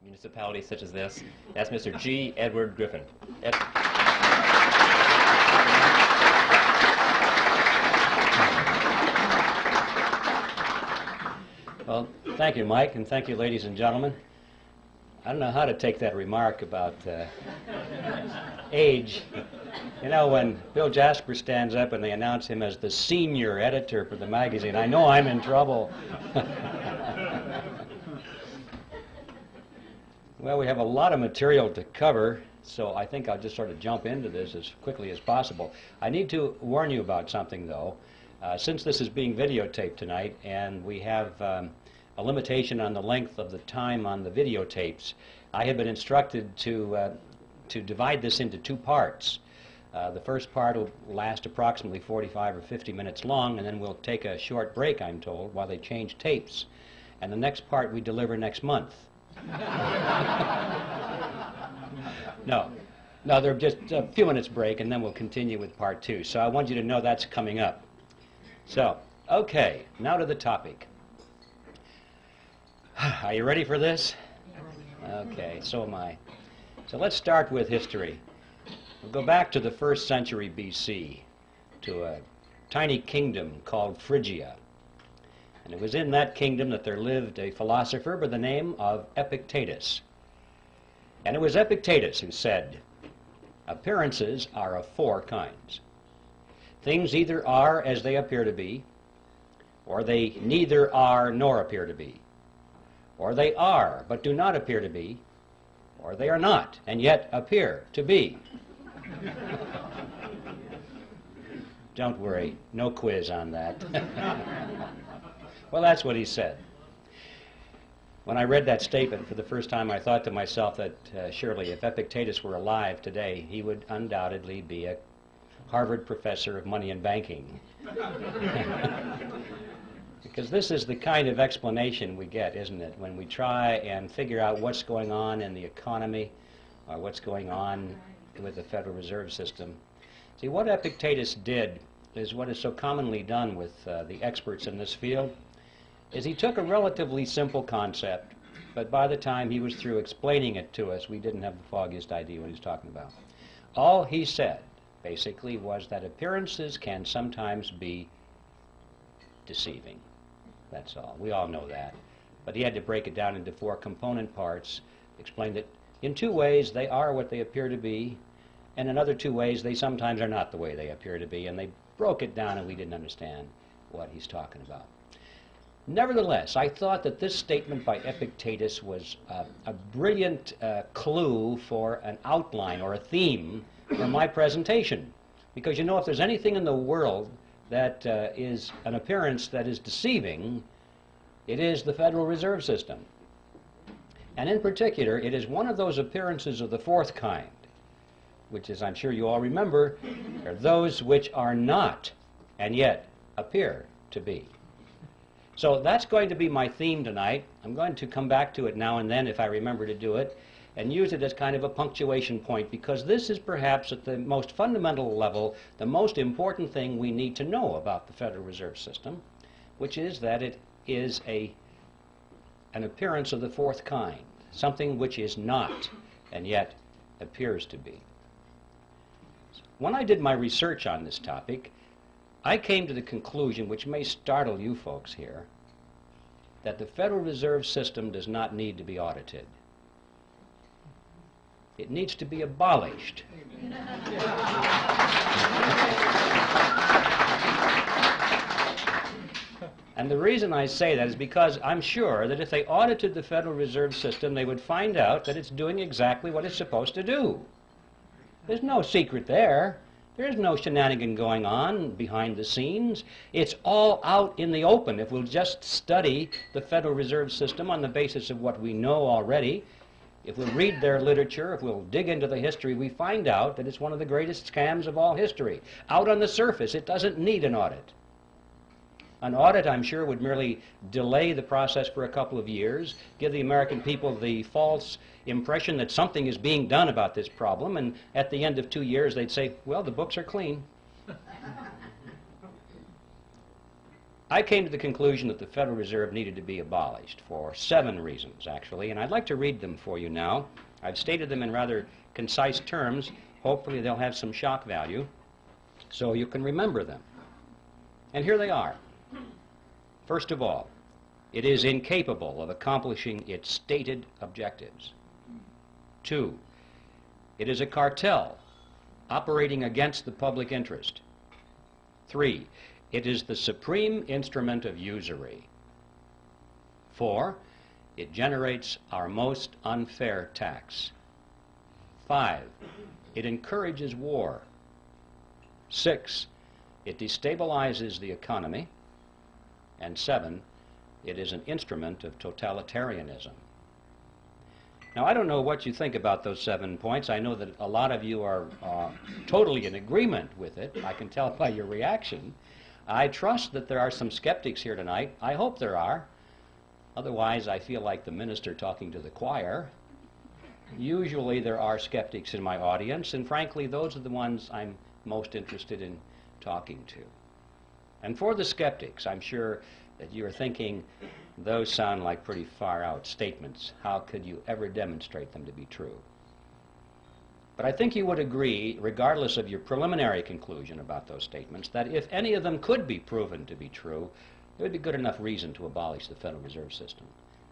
municipalities such as this. That's Mr. G. Edward Griffin. Well, thank you, Mike, and thank you, ladies and gentlemen. I don't know how to take that remark about age. You know, when Bill Jasper stands up and they announce him as the senior editor for the magazine, I know I'm in trouble. Well, we have a lot of material to cover, so I think I'll just sort of jump into this as quickly as possible. I need to warn you about something, though. Since this is being videotaped tonight, and we have a limitation on the length of the time on the videotapes, I have been instructed to divide this into two parts. The first part will last approximately 45 or 50 minutes long, and then we'll take a short break, I'm told, while they change tapes. And the next part we deliver next month. No, there are just a few minutes break, and then we'll continue with part two. So I want you to know that's coming up. So, okay, now to the topic. Are you ready for this? Okay, so am I. So let's start with history. We'll go back to the 1st century BC, to a tiny kingdom called Phrygia. And it was in that kingdom that there lived a philosopher by the name of Epictetus. And it was Epictetus who said, "Appearances are of 4 kinds. Things either are as they appear to be, or they neither are nor appear to be, or they are but do not appear to be, or they are not and yet appear to be." Don't worry, no quiz on that. Well, that's what he said. When I read that statement for the first time, I thought to myself that surely if Epictetus were alive today, he would undoubtedly be a Harvard professor of money and banking. Because this is the kind of explanation we get, isn't it, when we try and figure out what's going on in the economy or what's going on with the Federal Reserve System. See, what Epictetus did is what is so commonly done with the experts in this field, is he took a relatively simple concept, but by the time he was through explaining it to us, we didn't have the foggiest idea what he was talking about. All he said, basically, was that appearances can sometimes be deceiving. That's all. We all know that. But he had to break it down into 4 component parts, explain that in 2 ways they are what they appear to be, and in other 2 ways they sometimes are not the way they appear to be, and they broke it down and we didn't understand what he's talking about. Nevertheless, I thought that this statement by Epictetus was a brilliant clue for an outline or a theme for my presentation. Because, you know, if there's anything in the world that is an appearance that is deceiving, it is the Federal Reserve System. And in particular, it is one of those appearances of the 4th kind, which is, I'm sure you all remember, are those which are not and yet appear to be. So that's going to be my theme tonight. I'm going to come back to it now and then if I remember to do it, and use it as kind of a punctuation point, because this is perhaps at the most fundamental level the most important thing we need to know about the Federal Reserve System, which is that it is an appearance of the 4th kind, something which is not and yet appears to be. When I did my research on this topic, I came to the conclusion, which may startle you folks here, that the Federal Reserve System does not need to be audited. It needs to be abolished. And the reason I say that is because I'm sure that if they audited the Federal Reserve System, they would find out that it's doing exactly what it's supposed to do. There's no secret there. There's no shenanigan going on behind the scenes. It's all out in the open. If we'll just study the Federal Reserve System on the basis of what we know already, if we'll read their literature, if we'll dig into the history, we find out that it's one of the greatest scams of all history. Out on the surface, it doesn't need an audit. An audit, I'm sure, would merely delay the process for a couple of years, give the American people the false impression that something is being done about this problem, and at the end of 2 years they'd say, well, the books are clean. I came to the conclusion that the Federal Reserve needed to be abolished for 7 reasons, actually, and I'd like to read them for you now. I've stated them in rather concise terms. Hopefully they'll have some shock value so you can remember them. And here they are. First of all, it is incapable of accomplishing its stated objectives. 2, it is a cartel operating against the public interest. 3, it is the supreme instrument of usury. 4, it generates our most unfair tax. 5, it encourages war. 6, it destabilizes the economy. And 7, it is an instrument of totalitarianism. Now, I don't know what you think about those 7 points. I know that a lot of you are totally in agreement with it. I can tell by your reaction. I trust that there are some skeptics here tonight. I hope there are. Otherwise, I feel like the minister talking to the choir. Usually there are skeptics in my audience, and frankly, those are the ones I'm most interested in talking to. And for the skeptics, I'm sure that you're thinking, those sound like pretty far-out statements. How could you ever demonstrate them to be true? But I think you would agree, regardless of your preliminary conclusion about those statements, that if any of them could be proven to be true, there would be good enough reason to abolish the Federal Reserve System.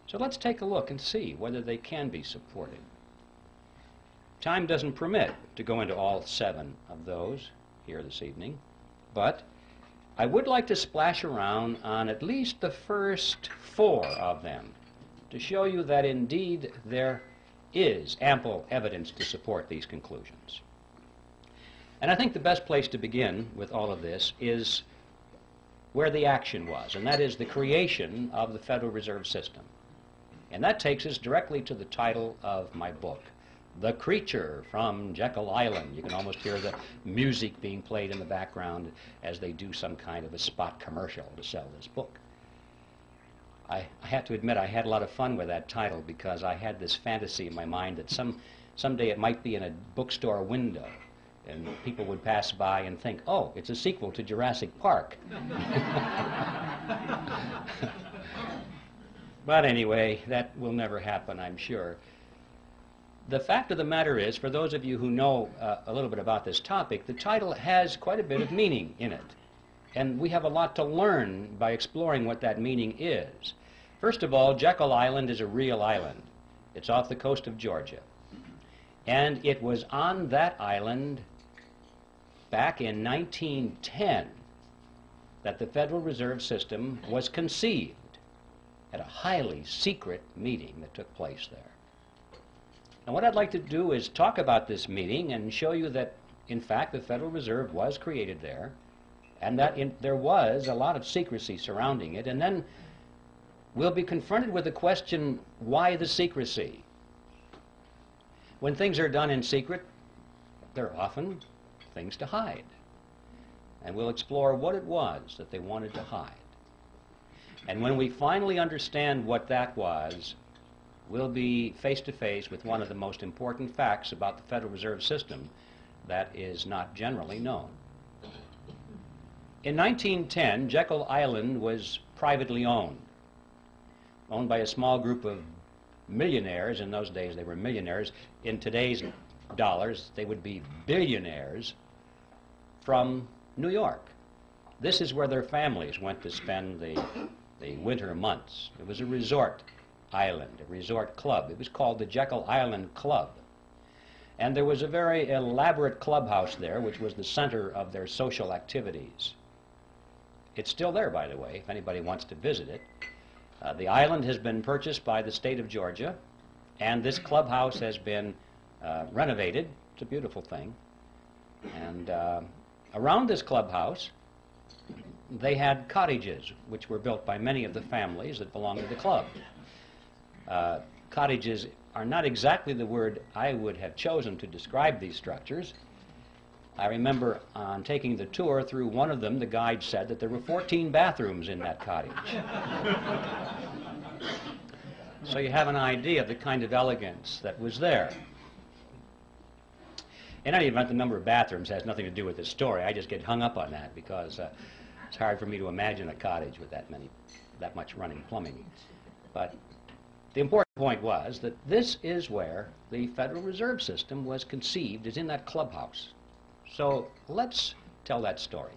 So let's take a look and see whether they can be supported. Time doesn't permit to go into all 7 of those here this evening, but I would like to splash around on at least the first 4 of them to show you that indeed there is ample evidence to support these conclusions. And I think the best place to begin with all of this is where the action was, and that is the creation of the Federal Reserve System. And that takes us directly to the title of my book, The Creature from Jekyll Island. You can almost hear the music being played in the background as they do some kind of a spot commercial to sell this book. I have to admit I had a lot of fun with that title because I had this fantasy in my mind that someday it might be in a bookstore window and people would pass by and think, oh, it's a sequel to Jurassic Park. But anyway, that will never happen, I'm sure. The fact of the matter is, for those of you who know a little bit about this topic, the title has quite a bit of meaning in it. And we have a lot to learn by exploring what that meaning is. First of all, Jekyll Island is a real island. It's off the coast of Georgia. And it was on that island back in 1910 that the Federal Reserve System was conceived at a highly secret meeting that took place there. And what I'd like to do is talk about this meeting and show you that, in fact, the Federal Reserve was created there, and that there was a lot of secrecy surrounding it. And then we'll be confronted with the question, why the secrecy? When things are done in secret, there are often things to hide. And we'll explore what it was that they wanted to hide. And when we finally understand what that was, we'll be face to face with one of the most important facts about the Federal Reserve System that is not generally known. In 1910, Jekyll Island was privately owned by a small group of millionaires. In those days, they were millionaires. In today's dollars, they would be billionaires from New York. This is where their families went to spend the winter months. It was a resort island, a resort club. It was called the Jekyll Island Club. And there was a very elaborate clubhouse there, which was the center of their social activities. It's still there, by the way, if anybody wants to visit it. The island has been purchased by the state of Georgia, and this clubhouse has been renovated. It's a beautiful thing. And around this clubhouse, they had cottages, which were built by many of the families that belonged to the club. Cottages are not exactly the word I would have chosen to describe these structures. I remember on taking the tour through one of them, the guide said that there were 14 bathrooms in that cottage. So you have an idea of the kind of elegance that was there. In any event, the number of bathrooms has nothing to do with this story. I just get hung up on that because It's hard for me to imagine a cottage with that much running plumbing. But the important point was that this is where the Federal Reserve System was conceived, is in that clubhouse. So let's tell that story.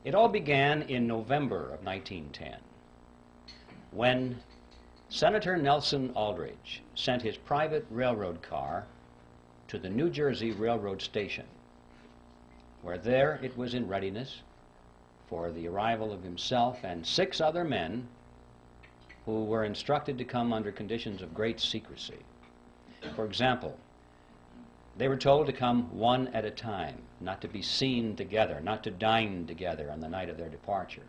It all began in November of 1910, when Senator Nelson Aldrich sent his private railroad car to the New Jersey Railroad Station, where there it was in readiness for the arrival of himself and 6 other men who were instructed to come under conditions of great secrecy. For example, they were told to come one at a time, not to be seen together, not to dine together on the night of their departure.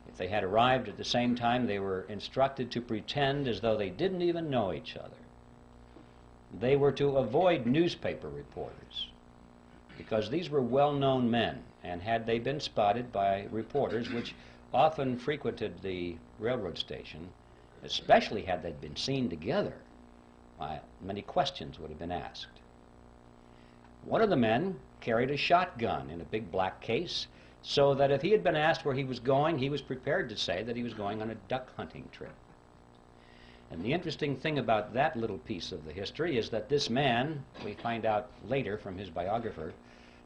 If they had arrived at the same time, they were instructed to pretend as though they didn't even know each other. They were to avoid newspaper reporters, because these were well-known men, and had they been spotted by reporters, which often frequented the railroad station, especially had they been seen together, many questions would have been asked. One of the men carried a shotgun in a big black case, so that if he had been asked where he was going, he was prepared to say that he was going on a duck hunting trip. And the interesting thing about that little piece of the history is that this man, we find out later from his biographer,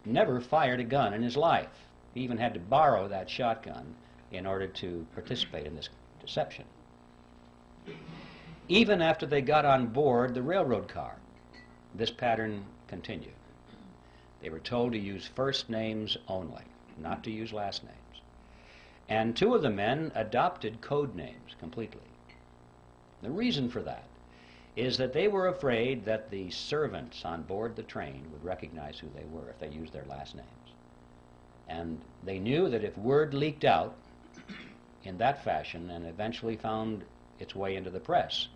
never fired a gun in his life. He even had to borrow that shotgun in order to participate in this deception. Even after they got on board the railroad car, this pattern continued. They were told to use first names only, not to use last names. And 2 of the men adopted code names completely. The reason for that is that they were afraid that the servants on board the train would recognize who they were if they used their last names. And they knew that if word leaked out in that fashion and eventually found its way into the press,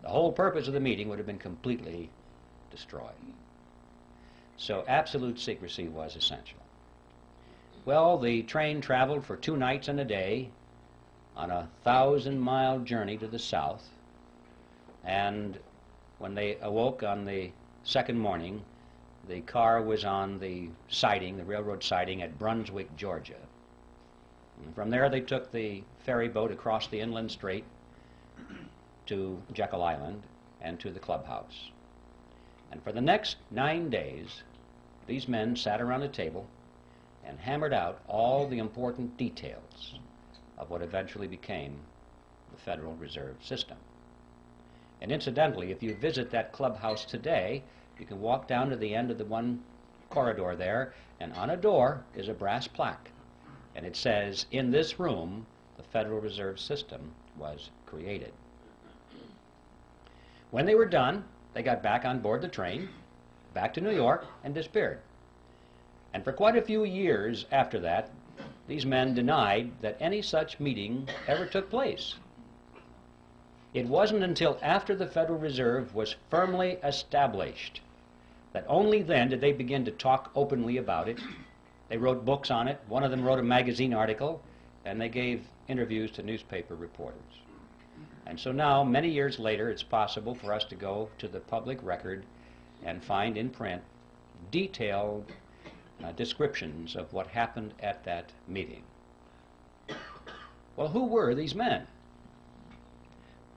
the whole purpose of the meeting would have been completely destroyed. So absolute secrecy was essential. Well, the train traveled for 2 nights and a day on a 1,000-mile journey to the south, and when they awoke on the second morning, the car was on the siding, the railroad siding at Brunswick, Georgia. And from there they took the ferry boat across the inland strait to Jekyll Island and to the clubhouse. And for the next 9 days, these men sat around a table and hammered out all the important details of what eventually became the Federal Reserve System. And incidentally, if you visit that clubhouse today, you can walk down to the end of the one corridor there, and on a door is a brass plaque. And it says, "In this room, the Federal Reserve System was created." When they were done, they got back on board the train, back to New York, and disappeared. And for quite a few years after that, these men denied that any such meeting ever took place. It wasn't until after the Federal Reserve was firmly established that only then did they begin to talk openly about it. They wrote books on it. One of them wrote a magazine article, and they gave interviews to newspaper reporters. And so now, many years later, it's possible for us to go to the public record and find in print detailed descriptions of what happened at that meeting. Well, who were these men?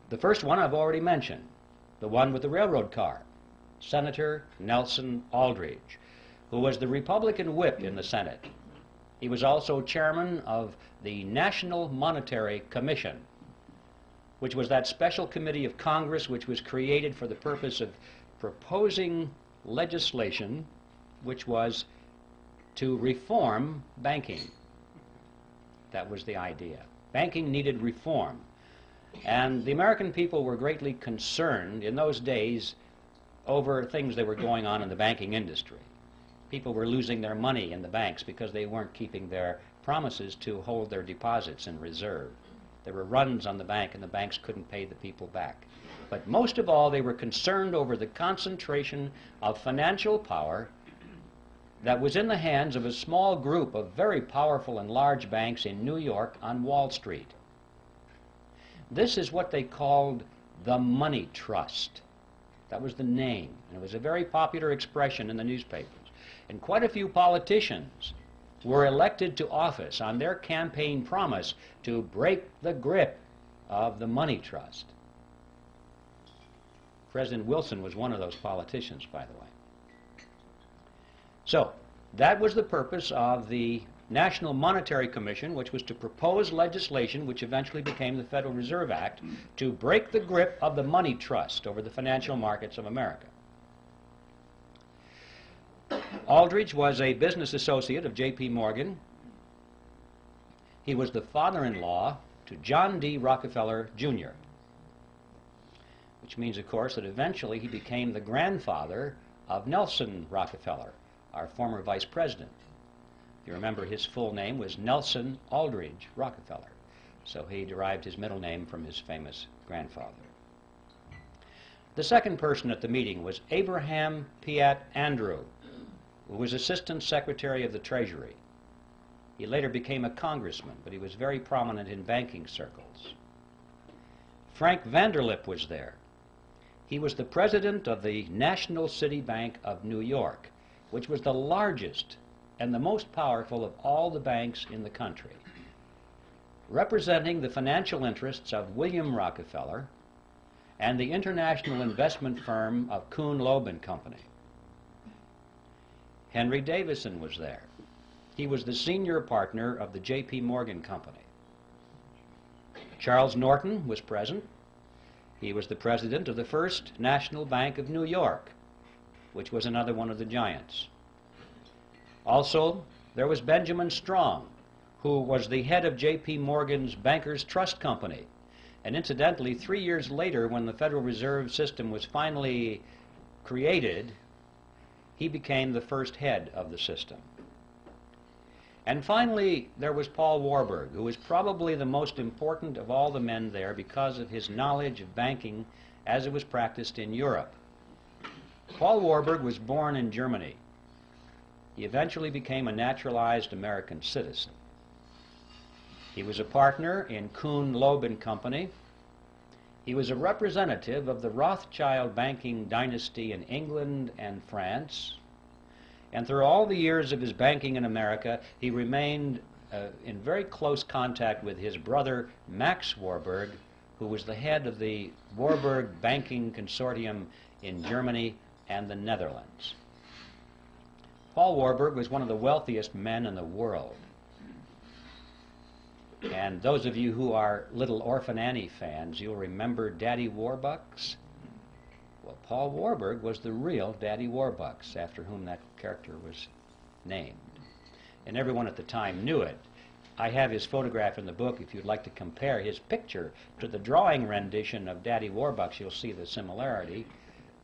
The first one I've already mentioned, the one with the railroad car, Senator Nelson Aldrich, who was the Republican whip in the Senate. He was also chairman of the National Monetary Commission, which was that special committee of Congress which was created for the purpose of proposing legislation which was to reform banking. That was the idea. Banking needed reform. And the American people were greatly concerned in those days over things that were going on in the banking industry. People were losing their money in the banks because they weren't keeping their promises to hold their deposits in reserve. There were runs on the bank, and the banks couldn't pay the people back. But most of all, they were concerned over the concentration of financial power that was in the hands of a small group of very powerful and large banks in New York on Wall Street. This is what they called the money trust. That was the name. And it was a very popular expression in the newspapers. And quite a few politicians were elected to office on their campaign promise to break the grip of the money trust. President Wilson was one of those politicians, by the way. So, that was the purpose of the National Monetary Commission, which was to propose legislation which eventually became the Federal Reserve Act to break the grip of the money trust over the financial markets of America. Aldrich was a business associate of J.P. Morgan. He was the father-in-law to John D. Rockefeller, Jr., which means, of course, that eventually he became the grandfather of Nelson Rockefeller, our former vice president. You remember his full name was Nelson Aldrich Rockefeller, so he derived his middle name from his famous grandfather. The second person at the meeting was Abraham Piatt Andrew, who was Assistant Secretary of the Treasury. He later became a congressman, but he was very prominent in banking circles. Frank Vanderlip was there. He was the president of the National City Bank of New York, which was the largest and the most powerful of all the banks in the country, representing the financial interests of William Rockefeller and the international investment firm of Kuhn, Loeb and Company. Henry Davison was there. He was the senior partner of the J.P. Morgan Company. Charles Norton was present. He was the president of the First National Bank of New York, which was another one of the giants. Also, there was Benjamin Strong, who was the head of J.P. Morgan's Bankers Trust Company. And incidentally, 3 years later, when the Federal Reserve System was finally created, he became the first head of the system. And finally, there was Paul Warburg, who was probably the most important of all the men there because of his knowledge of banking as it was practiced in Europe. Paul Warburg was born in Germany. He eventually became a naturalized American citizen. He was a partner in Kuhn, Loeb and Company. He was a representative of the Rothschild banking dynasty in England and France. And through all the years of his banking in America, he remained in very close contact with his brother, Max Warburg, who was the head of the Warburg Banking Consortium in Germany and the Netherlands. Paul Warburg was one of the wealthiest men in the world. And those of you who are Little Orphan Annie fans, you'll remember Daddy Warbucks. Well, Paul Warburg was the real Daddy Warbucks, after whom that character was named. And everyone at the time knew it. I have his photograph in the book. If you'd like to compare his picture to the drawing rendition of Daddy Warbucks, you'll see the similarity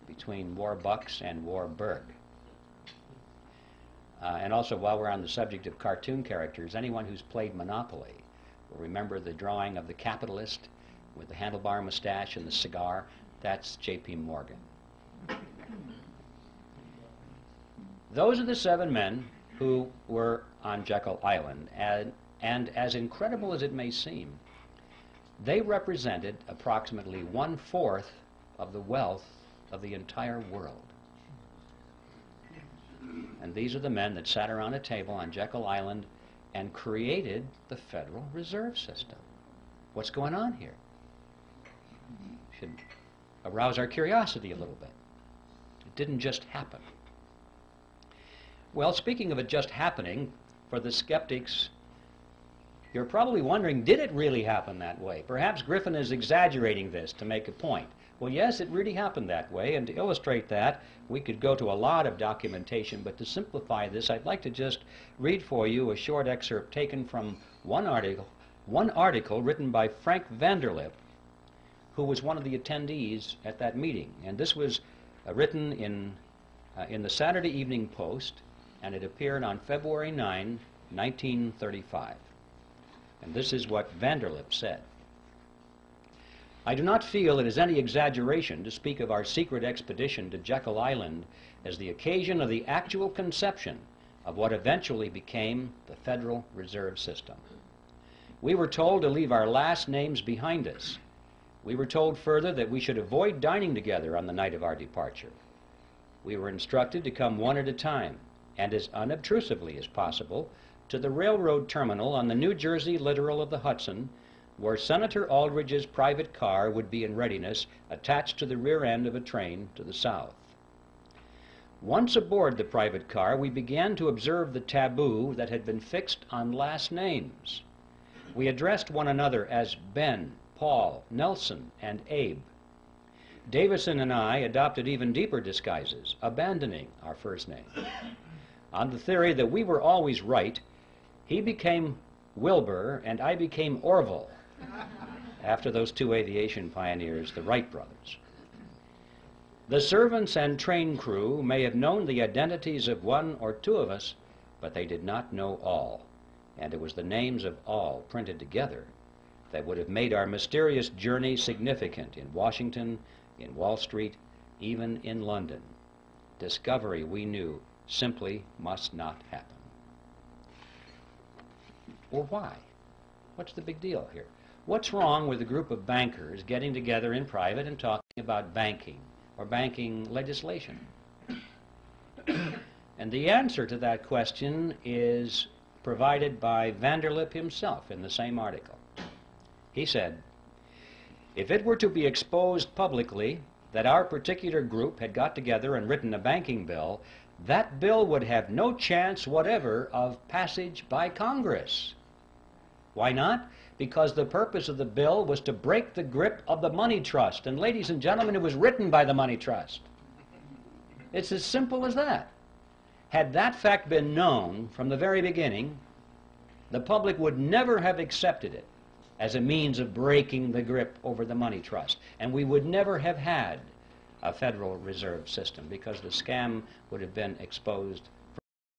between Warbucks and Warburg. And also, while we're on the subject of cartoon characters, anyone who's played Monopoly will remember the drawing of the capitalist with the handlebar mustache and the cigar. That's J.P. Morgan. Those are the 7 men who were on Jekyll Island, and as incredible as it may seem, they represented approximately 1/4 of the wealth of the entire world. And these are the men that sat around a table on Jekyll Island and created the Federal Reserve System. What's going on here? Should arouse our curiosity a little bit. It didn't just happen. Well, speaking of it just happening, for the skeptics, you're probably wondering, did it really happen that way? Perhaps Griffin is exaggerating this to make a point. Well, yes, it really happened that way, and to illustrate that, we could go to a lot of documentation, but to simplify this, I'd like to just read for you a short excerpt taken from one article written by Frank Vanderlip, who was one of the attendees at that meeting. And this was written in the Saturday Evening Post, and it appeared on February 9, 1935. And this is what Vanderlip said. I do not feel it is any exaggeration to speak of our secret expedition to Jekyll Island as the occasion of the actual conception of what eventually became the Federal Reserve System. We were told to leave our last names behind us. We were told further that we should avoid dining together on the night of our departure. We were instructed to come one at a time, and as unobtrusively as possible, to the railroad terminal on the New Jersey littoral of the Hudson, where Senator Aldrich's private car would be in readiness, attached to the rear end of a train to the south. Once aboard the private car, we began to observe the taboo that had been fixed on last names. We addressed one another as Ben, Paul, Nelson, and Abe. Davison and I adopted even deeper disguises, abandoning our first name. On the theory that we were always right, he became Wilbur and I became Orville, after those two aviation pioneers, the Wright brothers. The servants and train crew may have known the identities of one or two of us, but they did not know all, and it was the names of all printed together that would have made our mysterious journey significant in Washington, in Wall Street, even in London. Discovery, we knew, simply must not happen. Well, why? What's the big deal here? What's wrong with a group of bankers getting together in private and talking about banking or banking legislation? And the answer to that question is provided by Vanderlip himself in the same article. He said, "If it were to be exposed publicly that our particular group had got together and written a banking bill, that bill would have no chance whatever of passage by Congress." Why not? Because the purpose of the bill was to break the grip of the money trust. And ladies and gentlemen, it was written by the money trust. It's as simple as that. Had that fact been known from the very beginning, the public would never have accepted it as a means of breaking the grip over the money trust. And we would never have had a Federal Reserve System because the scam would have been exposed